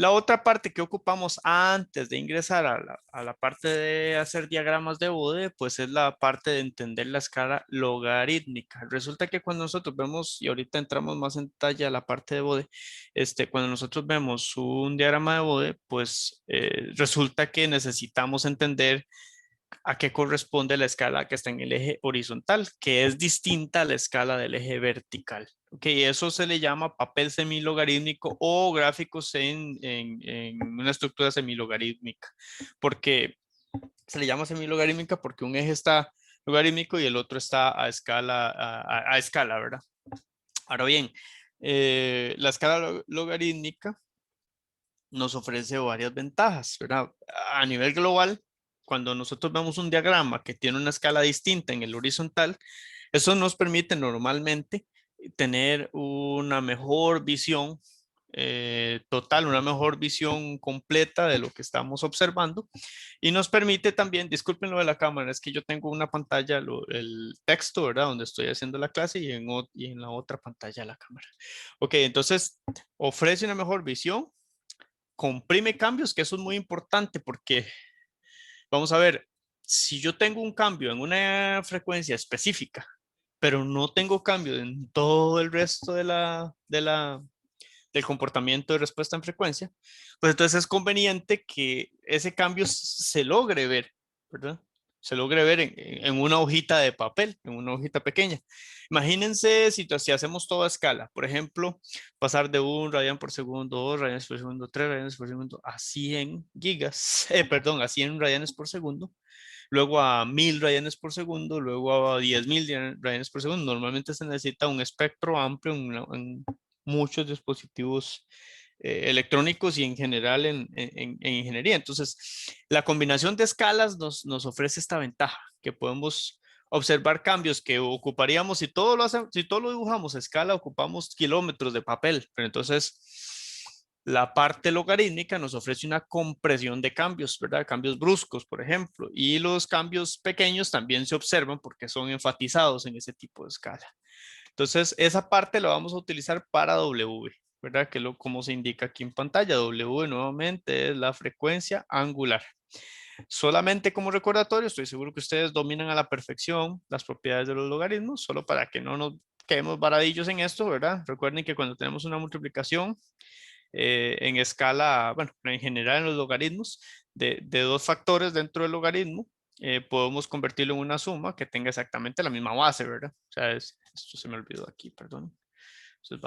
La otra parte que ocupamos antes de ingresar a la parte de hacer diagramas de Bode, pues es la parte de entender la escala logarítmica. Resulta que cuando nosotros vemos, y ahorita entramos más en detalle a la parte de Bode, cuando nosotros vemos un diagrama de Bode, pues resulta que necesitamos entender a qué corresponde la escala que está en el eje horizontal, que es distinta a la escala del eje vertical. Ok, eso se le llama papel semilogarítmico o gráficos en una estructura semilogarítmica, porque se le llama semilogarítmica porque un eje está logarítmico y el otro está a escala, a escala, ¿verdad? Ahora bien, la escala logarítmica nos ofrece varias ventajas, ¿verdad? A nivel global, cuando nosotros vemos un diagrama que tiene una escala distinta en el horizontal, eso nos permite normalmente tener una mejor visión total, una mejor visión completa de lo que estamos observando y nos permite también, disculpen lo de la cámara, es que yo tengo una pantalla, el texto, ¿verdad? Donde estoy haciendo la clase y en la otra pantalla la cámara. Ok, entonces ofrece una mejor visión, comprime cambios, que eso es muy importante porque vamos a ver, si yo tengo un cambio en una frecuencia específica, pero no tengo cambio en todo el resto del comportamiento de respuesta en frecuencia, pues entonces es conveniente que ese cambio se logre ver, ¿verdad? Se logre ver en una hojita de papel, en una hojita pequeña. Imagínense si hacemos toda escala, por ejemplo, pasar de 1 radian por segundo, 2 radianes por segundo, 3 radianes por segundo, a 100 gigas, perdón, a 100 radianes por segundo, luego a 1000 radianes por segundo, luego a 10.000 radianes por segundo. Normalmente se necesita un espectro amplio en muchos dispositivos electrónicos y en general en ingeniería. Entonces, la combinación de escalas nos ofrece esta ventaja, que podemos observar cambios que ocuparíamos, si todo lo dibujamos a escala, ocupamos kilómetros de papel, pero entonces la parte logarítmica nos ofrece una compresión de cambios, ¿verdad? Cambios bruscos, por ejemplo, y los cambios pequeños también se observan porque son enfatizados en ese tipo de escala. Entonces, esa parte la vamos a utilizar para W, ¿verdad? Que es como se indica aquí en pantalla. W nuevamente es la frecuencia angular. Solamente como recordatorio, estoy seguro que ustedes dominan a la perfección las propiedades de los logaritmos, solo para que no nos quedemos varadillos en esto, ¿verdad? Recuerden que cuando tenemos una multiplicación en escala, bueno, en general en los logaritmos, de dos factores dentro del logaritmo, podemos convertirlo en una suma que tenga exactamente la misma base, ¿verdad? O sea, esto se me olvidó aquí, perdón. Entonces,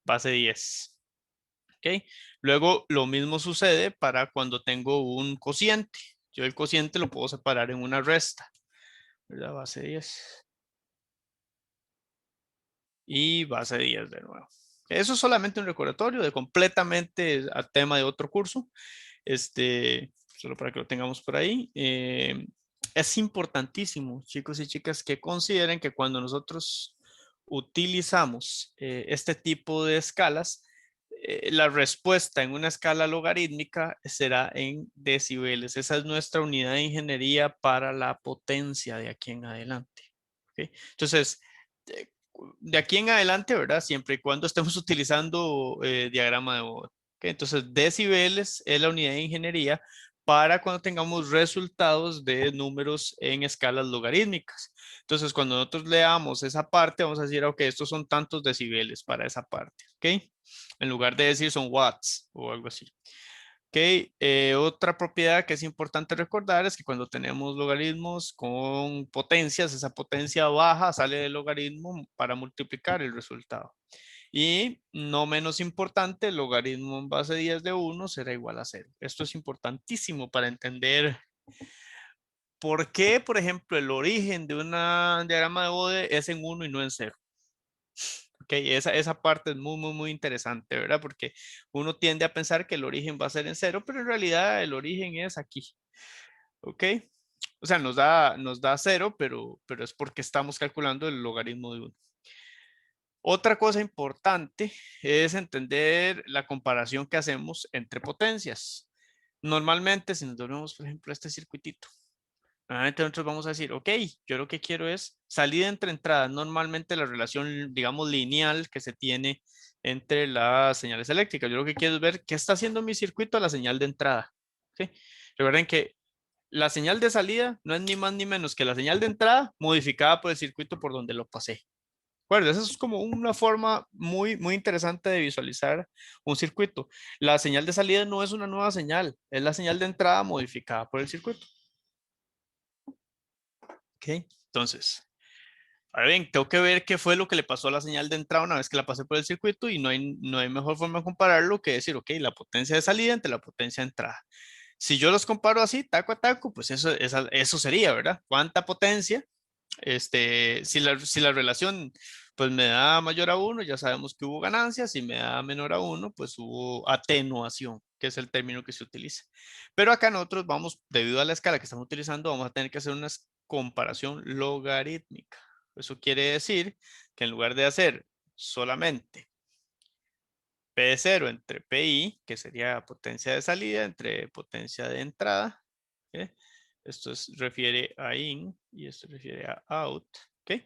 base 10. ¿Ok? Luego, lo mismo sucede para cuando tengo un cociente. Yo el cociente lo puedo separar en una resta, ¿verdad? Base 10. Y base 10 de nuevo. Eso es solamente un recordatorio de completamente a tema de otro curso. Solo para que lo tengamos por ahí. Es importantísimo, chicos y chicas, que consideren que cuando nosotros utilizamos este tipo de escalas, la respuesta en una escala logarítmica será en decibeles. Esa es nuestra unidad de ingeniería para la potencia de aquí en adelante. ¿Okay? Entonces, eh, de aquí en adelante, ¿verdad? Siempre y cuando estemos utilizando diagrama de Bode. ¿Okay? Entonces, decibeles es la unidad de ingeniería para cuando tengamos resultados de números en escalas logarítmicas. Entonces, cuando nosotros leamos esa parte, vamos a decir, ok, estos son tantos decibeles para esa parte, ¿ok? En lugar de decir son watts o algo así. Ok, otra propiedad que es importante recordar es que cuando tenemos logaritmos con potencias, esa potencia baja sale del logaritmo para multiplicar el resultado. Y no menos importante, el logaritmo en base 10 de 1 será igual a 0. Esto es importantísimo para entender por qué, por ejemplo, el origen de un diagrama de Bode es en 1 y no en 0. Ok, esa parte es muy, muy, muy interesante, ¿verdad? Porque uno tiende a pensar que el origen va a ser en 0, pero en realidad el origen es aquí. ¿Ok? O sea, nos da 0, pero es porque estamos calculando el logaritmo de 1. Otra cosa importante es entender la comparación que hacemos entre potencias. Normalmente, si nos vemos, por ejemplo, este circuitito, normalmente nosotros vamos a decir, ok, yo lo que quiero es salida entre entradas. Normalmente la relación, digamos, lineal que se tiene entre las señales eléctricas. Yo lo que quiero es ver qué está haciendo mi circuito a la señal de entrada. ¿Sí? Recuerden que la señal de salida no es ni más ni menos que la señal de entrada modificada por el circuito por donde lo pasé. ¿Recuerda? Esa es como una forma muy interesante de visualizar un circuito. La señal de salida no es una nueva señal, es la señal de entrada modificada por el circuito. ¿Ok? Entonces, ahora bien, tengo que ver qué fue lo que le pasó a la señal de entrada una vez que la pasé por el circuito y no hay mejor forma de compararlo que decir, ok, la potencia de salida entre la potencia de entrada. Si yo los comparo así, taco a taco, pues eso sería, ¿verdad? ¿Cuánta potencia? Si la relación pues me da mayor a uno, ya sabemos que hubo ganancia. Si me da menor a uno, pues hubo atenuación, que es el término que se utiliza. Pero acá nosotros vamos, debido a la escala que estamos utilizando, vamos a tener que hacer una comparación logarítmica. Eso quiere decir que en lugar de hacer solamente P de 0 entre PI, que sería potencia de salida, entre potencia de entrada, ¿ok? Esto refiere a in y esto refiere a out, ¿ok?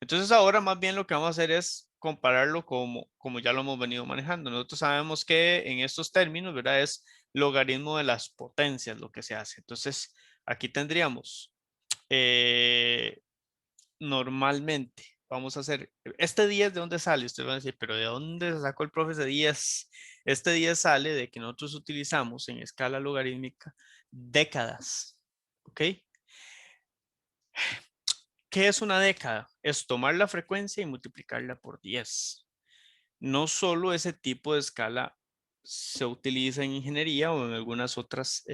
Entonces ahora más bien lo que vamos a hacer es compararlo como ya lo hemos venido manejando. Nosotros sabemos que en estos términos, ¿verdad? Es logaritmo de las potencias lo que se hace. Entonces aquí tendríamos normalmente vamos a hacer, este 10 ¿de dónde sale? Ustedes van a decir, pero ¿de dónde sacó el profe ese 10? Este 10 sale de que nosotros utilizamos en escala logarítmica décadas, ¿ok? ¿Qué es una década? Es tomar la frecuencia y multiplicarla por 10. No solo ese tipo de escala se utiliza en ingeniería o en algunas otras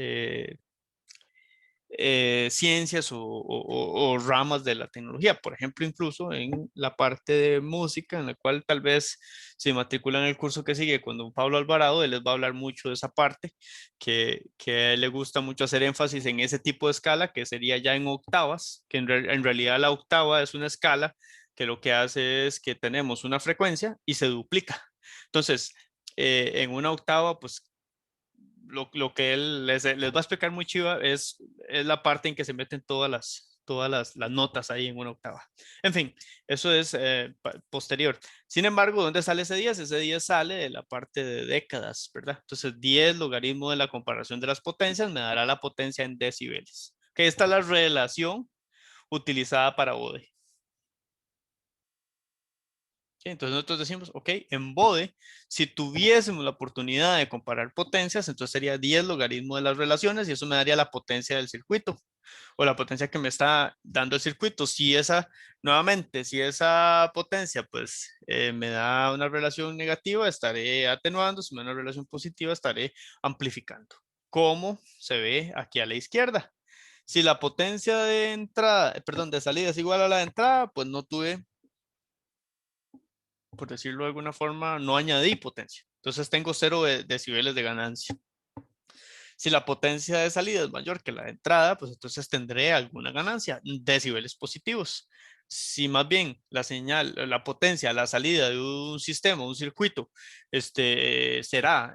ciencias o ramas de la tecnología. Por ejemplo, incluso en la parte de música, en la cual tal vez se matriculan en el curso que sigue con don Pablo Alvarado, él les va a hablar mucho de esa parte, que a él le gusta mucho hacer énfasis en ese tipo de escala, que sería ya en octavas, que en realidad la octava es una escala que lo que hace es que tenemos una frecuencia y se duplica. Entonces, en una octava, pues lo que él les va a explicar muy chiva es la parte en que se meten todas las notas ahí en una octava. En fin, eso es posterior. Sin embargo, ¿dónde sale ese 10? Ese 10 sale de la parte de décadas, ¿verdad? Entonces, 10 logaritmo de la comparación de las potencias me dará la potencia en decibeles. Que esta es la relación utilizada para Bode. ¿Sí? Entonces nosotros decimos, ok, en Bode, si tuviésemos la oportunidad de comparar potencias, entonces sería 10 logaritmo de las relaciones y eso me daría la potencia del circuito o la potencia que me está dando el circuito. Nuevamente, si esa potencia pues me da una relación negativa, estaré atenuando. Si me da una relación positiva, estaré amplificando. Como se ve aquí a la izquierda. Si la potencia de entrada, perdón, de salida es igual a la de entrada, pues no tuve, por decirlo de alguna forma, no añadí potencia. Entonces tengo 0 decibeles de ganancia. Si la potencia de salida es mayor que la de entrada, pues entonces tendré alguna ganancia, decibeles positivos. Si más bien la señal, la potencia, la salida de un sistema, un circuito, será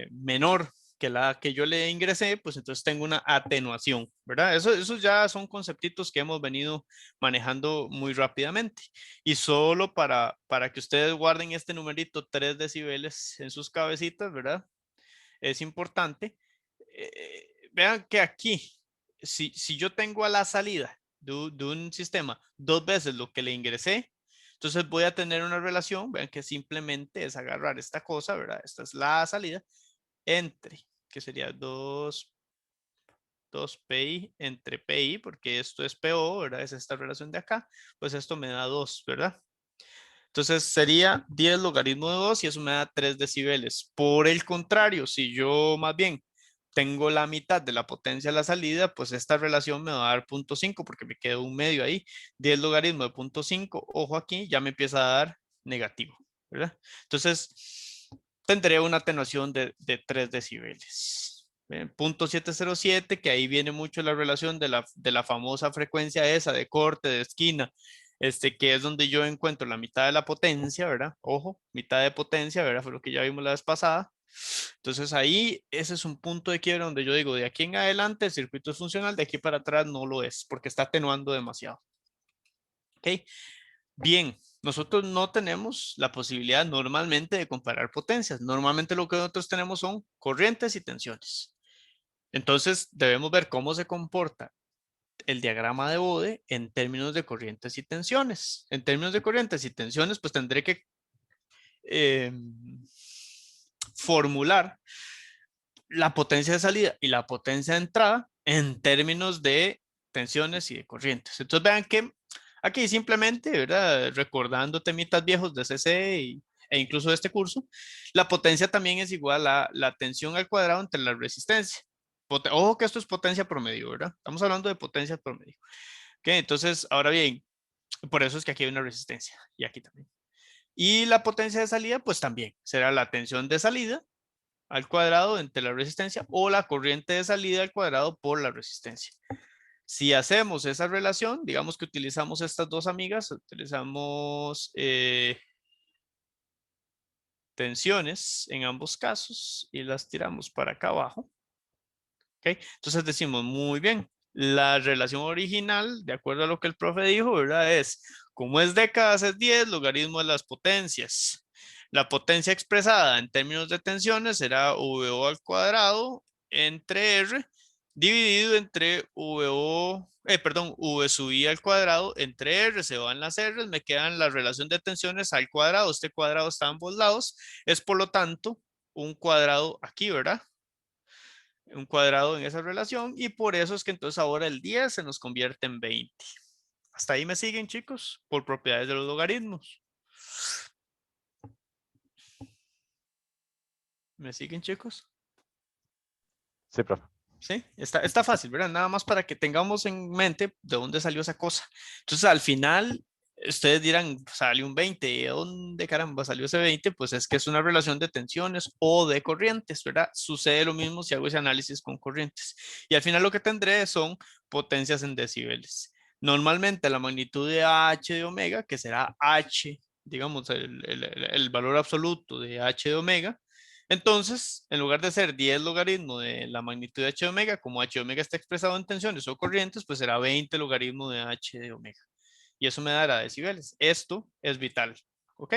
menor que la que yo le ingresé, pues entonces tengo una atenuación, ¿verdad? Eso ya son conceptitos que hemos venido manejando muy rápidamente. Y solo para que ustedes guarden este numerito 3 decibeles en sus cabecitas, ¿verdad? Es importante. Vean que aquí, si yo tengo a la salida de un sistema 2 veces lo que le ingresé, entonces voy a tener una relación, vean que simplemente es agarrar esta cosa, ¿verdad? Esta es la salida, entre, que sería 2pi entre pi, porque esto es PO, ¿verdad? Es esta relación de acá, pues esto me da 2, ¿verdad? Entonces sería 10 logaritmo de 2 y eso me da 3 decibeles. Por el contrario, si yo más bien tengo la mitad de la potencia de la salida, pues esta relación me va a dar 0.5 porque me quedó un medio ahí. 10 logaritmo de 0.5, ojo aquí, ya me empieza a dar negativo, ¿verdad? Entonces tendré una atenuación de 3 decibeles. 0.707, que ahí viene mucho la relación de la famosa frecuencia esa de corte de esquina, que es donde yo encuentro la mitad de la potencia, ¿verdad? Ojo, mitad de potencia, ¿verdad? Fue lo que ya vimos la vez pasada. Entonces ahí ese es un punto de quiebra donde yo digo, de aquí en adelante el circuito es funcional, de aquí para atrás no lo es, porque está atenuando demasiado. ¿Ok? Bien, nosotros no tenemos la posibilidad normalmente de comparar potencias. Normalmente lo que nosotros tenemos son corrientes y tensiones. Entonces debemos ver cómo se comporta el diagrama de Bode en términos de corrientes y tensiones. En términos de corrientes y tensiones, pues tendré que formular la potencia de salida y la potencia de entrada en términos de tensiones y de corrientes. Entonces vean que aquí simplemente, ¿verdad? Recordando temitas viejos de CC e incluso de este curso, la potencia también es igual a la tensión al cuadrado entre la resistencia. Ojo que esto es potencia promedio, ¿verdad? Estamos hablando de potencia promedio. Ok, entonces, ahora bien, por eso es que aquí hay una resistencia y aquí también. Y la potencia de salida, pues también será la tensión de salida al cuadrado entre la resistencia o la corriente de salida al cuadrado por la resistencia. Si hacemos esa relación, digamos que utilizamos estas dos amigas, utilizamos tensiones en ambos casos y las tiramos para acá abajo. ¿Okay? Entonces decimos, muy bien, la relación original, de acuerdo a lo que el profe dijo, ¿verdad? Es, como es décadas, es 10, logaritmo de las potencias. La potencia expresada en términos de tensiones será VO al cuadrado entre R dividido entre V sub I al cuadrado entre R, se van las R, me quedan la relación de tensiones al cuadrado, este cuadrado está a ambos lados, es por lo tanto un cuadrado aquí, ¿verdad? Un cuadrado en esa relación y por eso es que entonces ahora el 10 se nos convierte en 20. Hasta ahí me siguen, chicos, por propiedades de los logaritmos. ¿Me siguen, chicos? Sí, profe. Sí, está fácil, ¿verdad? Nada más para que tengamos en mente de dónde salió esa cosa. Entonces, al final, ustedes dirán, salió un 20, ¿de dónde caramba salió ese 20? Pues es que es una relación de tensiones o de corrientes, ¿verdad? Sucede lo mismo si hago ese análisis con corrientes. Y al final lo que tendré son potencias en decibeles. Normalmente la magnitud de H de omega, que será H, digamos, el valor absoluto de H de omega, entonces, en lugar de ser 10 logaritmo de la magnitud de h de omega, como h de omega está expresado en tensiones o corrientes, pues será 20 logaritmo de h de omega. Y eso me dará decibeles. Esto es vital, ¿ok?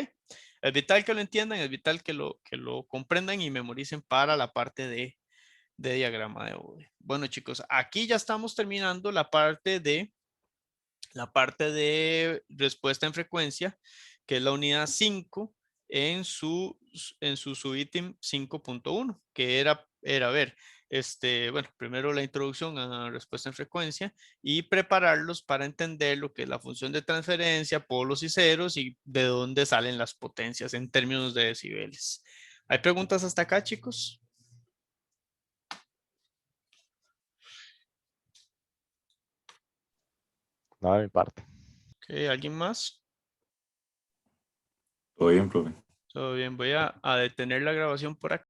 Es vital que lo entiendan, es vital que lo comprendan y memoricen para la parte de diagrama de Bode. Bueno, chicos, aquí ya estamos terminando la parte de respuesta en frecuencia, que es la unidad 5 en su subítem 5.1, que era ver, bueno, primero la introducción a respuesta en frecuencia y prepararlos para entender lo que es la función de transferencia, polos y ceros y de dónde salen las potencias en términos de decibeles. ¿Hay preguntas hasta acá, chicos? No, de mi parte. Okay, ¿alguien más? Todo bien, profe. Todo bien, voy a detener la grabación por acá.